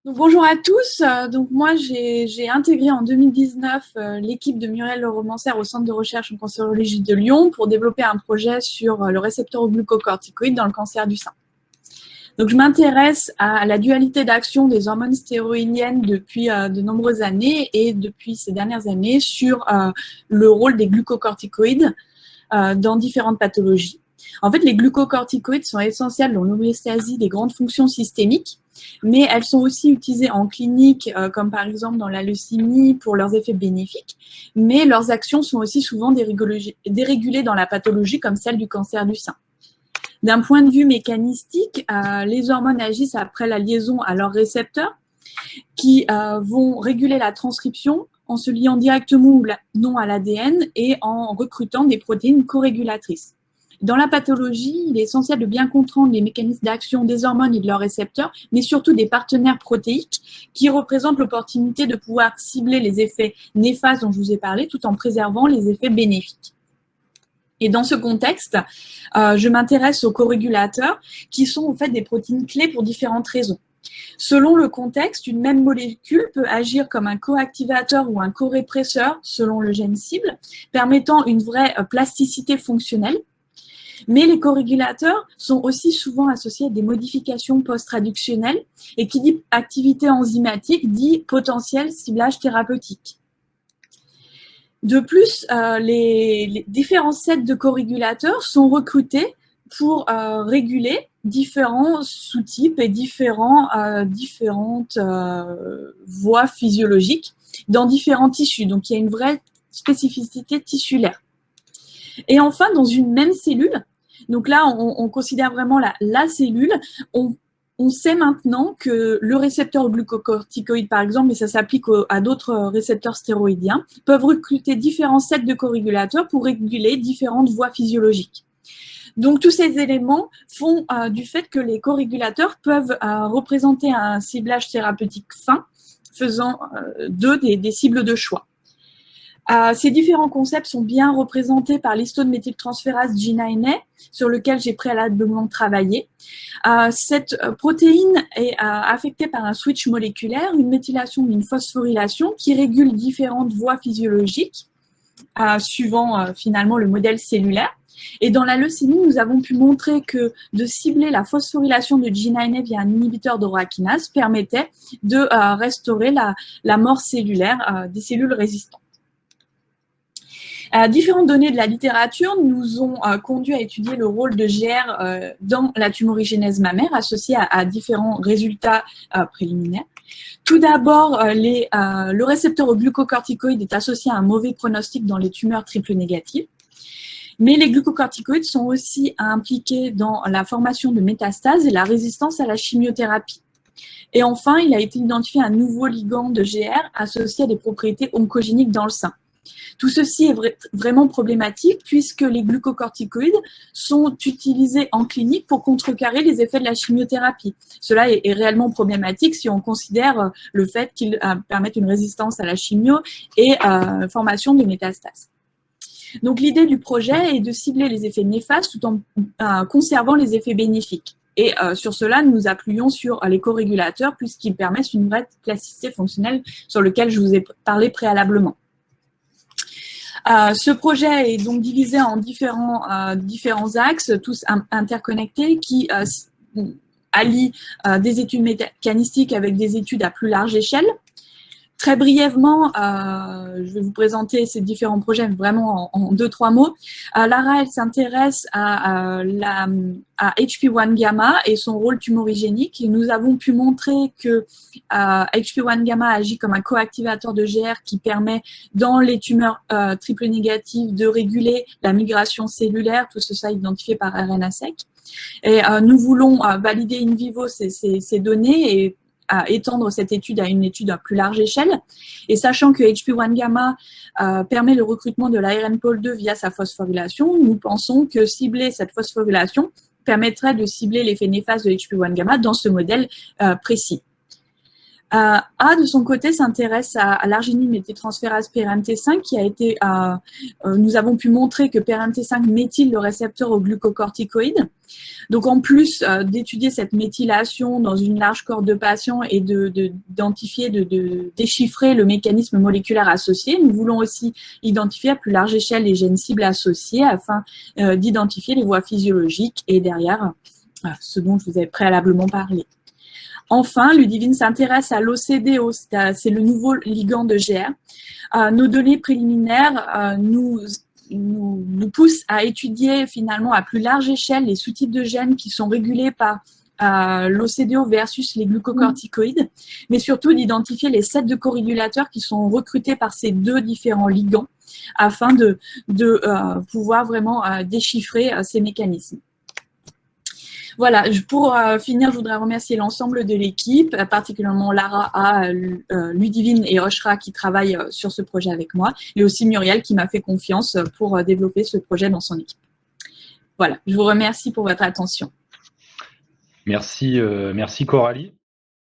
Donc, bonjour à tous. Donc moi, j'ai intégré en 2019 l'équipe de Muriel Le Romancer au Centre de recherche en cancérologie de Lyon pour développer un projet sur le récepteur au glucocorticoïde dans le cancer du sein. Donc, je m'intéresse à la dualité d'action des hormones stéroïdiennes depuis de nombreuses années et depuis ces dernières années sur le rôle des glucocorticoïdes dans différentes pathologies. En fait, les glucocorticoïdes sont essentiels dans l'homéostasie des grandes fonctions systémiques, mais elles sont aussi utilisées en clinique, comme par exemple dans la leucémie, pour leurs effets bénéfiques, mais leurs actions sont aussi souvent dérégulées dans la pathologie, comme celle du cancer du sein. D'un point de vue mécanistique, les hormones agissent après la liaison à leurs récepteurs, qui vont réguler la transcription en se liant directement ou non à l'ADN et en recrutant des protéines corégulatrices. Dans la pathologie, il est essentiel de bien comprendre les mécanismes d'action des hormones et de leurs récepteurs, mais surtout des partenaires protéiques qui représentent l'opportunité de pouvoir cibler les effets néfastes dont je vous ai parlé, tout en préservant les effets bénéfiques. Et dans ce contexte, je m'intéresse aux corégulateurs, qui sont en fait des protéines clés pour différentes raisons. Selon le contexte, une même molécule peut agir comme un coactivateur ou un corépresseur, selon le gène cible, permettant une vraie plasticité fonctionnelle. Mais les corégulateurs sont aussi souvent associés à des modifications post-traductionnelles, et qui dit activité enzymatique dit potentiel ciblage thérapeutique. De plus, les différents sets de corégulateurs sont recrutés pour réguler différents sous-types et différentes voies physiologiques dans différents tissus. Donc, il y a une vraie spécificité tissulaire. Et enfin, dans une même cellule, donc là, on considère vraiment la cellule, on sait maintenant que le récepteur glucocorticoïde, par exemple, mais ça s'applique à d'autres récepteurs stéroïdiens, peuvent recruter différents sets de corégulateurs pour réguler différentes voies physiologiques. Donc, tous ces éléments font du fait que les corégulateurs peuvent représenter un ciblage thérapeutique fin, faisant d'eux des cibles de choix. Ces différents concepts sont bien représentés par l'histone méthyltransférase G9A, sur lequel j'ai préalablement travaillé. Cette protéine est affectée par un switch moléculaire, une méthylation ou une phosphorylation qui régule différentes voies physiologiques, suivant finalement le modèle cellulaire. Et dans la leucémie, nous avons pu montrer que de cibler la phosphorylation de G9A via un inhibiteur d'oroakinase permettait de restaurer la mort cellulaire des cellules résistantes. Différentes données de la littérature nous ont conduit à étudier le rôle de GR dans la tumorigénèse mammaire, associé à différents résultats préliminaires. Tout d'abord, le récepteur au glucocorticoïde est associé à un mauvais pronostic dans les tumeurs triple négatives. Mais les glucocorticoïdes sont aussi impliqués dans la formation de métastases et la résistance à la chimiothérapie. Et enfin, il a été identifié un nouveau ligand de GR associé à des propriétés oncogéniques dans le sein. Tout ceci est vraiment problématique puisque les glucocorticoïdes sont utilisés en clinique pour contrecarrer les effets de la chimiothérapie. Cela est réellement problématique si on considère le fait qu'ils permettent une résistance à la chimio et formation de métastases. Donc l'idée du projet est de cibler les effets néfastes tout en conservant les effets bénéfiques. Et sur cela, nous appuyons sur les corégulateurs puisqu'ils permettent une vraie plasticité fonctionnelle sur lequel je vous ai parlé préalablement. Ce projet est donc divisé en différents axes, tous interconnectés, qui allient des études mécanistiques avec des études à plus large échelle. Très brièvement, je vais vous présenter ces différents projets vraiment en 2-3 mots. Lara, elle s'intéresse à HP1 gamma et son rôle tumorigénique. Et nous avons pu montrer que HP1 gamma agit comme un coactivateur de GR qui permet, dans les tumeurs triple négatives, de réguler la migration cellulaire, tout ça identifié par RNA-seq. Et nous voulons valider in vivo ces données et à étendre cette étude à une étude à plus large échelle. Et sachant que HP1 gamma permet le recrutement de l'ARN pôle 2 via sa phosphorylation, nous pensons que cibler cette phosphorylation permettrait de cibler l'effet néfaste de HP1 gamma dans ce modèle précis. A, de son côté, s'intéresse à l'arginine méthyltransférase PRMT5 qui a été, nous avons pu montrer que PRMT5 méthyle le récepteur au glucocorticoïde. Donc, en plus d'étudier cette méthylation dans une large cohorte de patients et d'identifier, de déchiffrer le mécanisme moléculaire associé, nous voulons aussi identifier à plus large échelle les gènes cibles associés afin d'identifier les voies physiologiques et derrière ce dont je vous ai préalablement parlé. Enfin, Ludivine s'intéresse à l'OCDO, c'est le nouveau ligand de GR. Nos données préliminaires nous poussent à étudier finalement à plus large échelle les sous-types de gènes qui sont régulés par l'OCDO versus les glucocorticoïdes, mais surtout d'identifier les sets de corégulateurs qui sont recrutés par ces deux différents ligands afin de pouvoir vraiment déchiffrer ces mécanismes. Voilà, pour finir, je voudrais remercier l'ensemble de l'équipe, particulièrement Lara, Ludivine et Oshra qui travaillent sur ce projet avec moi, et aussi Muriel qui m'a fait confiance pour développer ce projet dans son équipe. Voilà, je vous remercie pour votre attention. Merci, merci Coralie.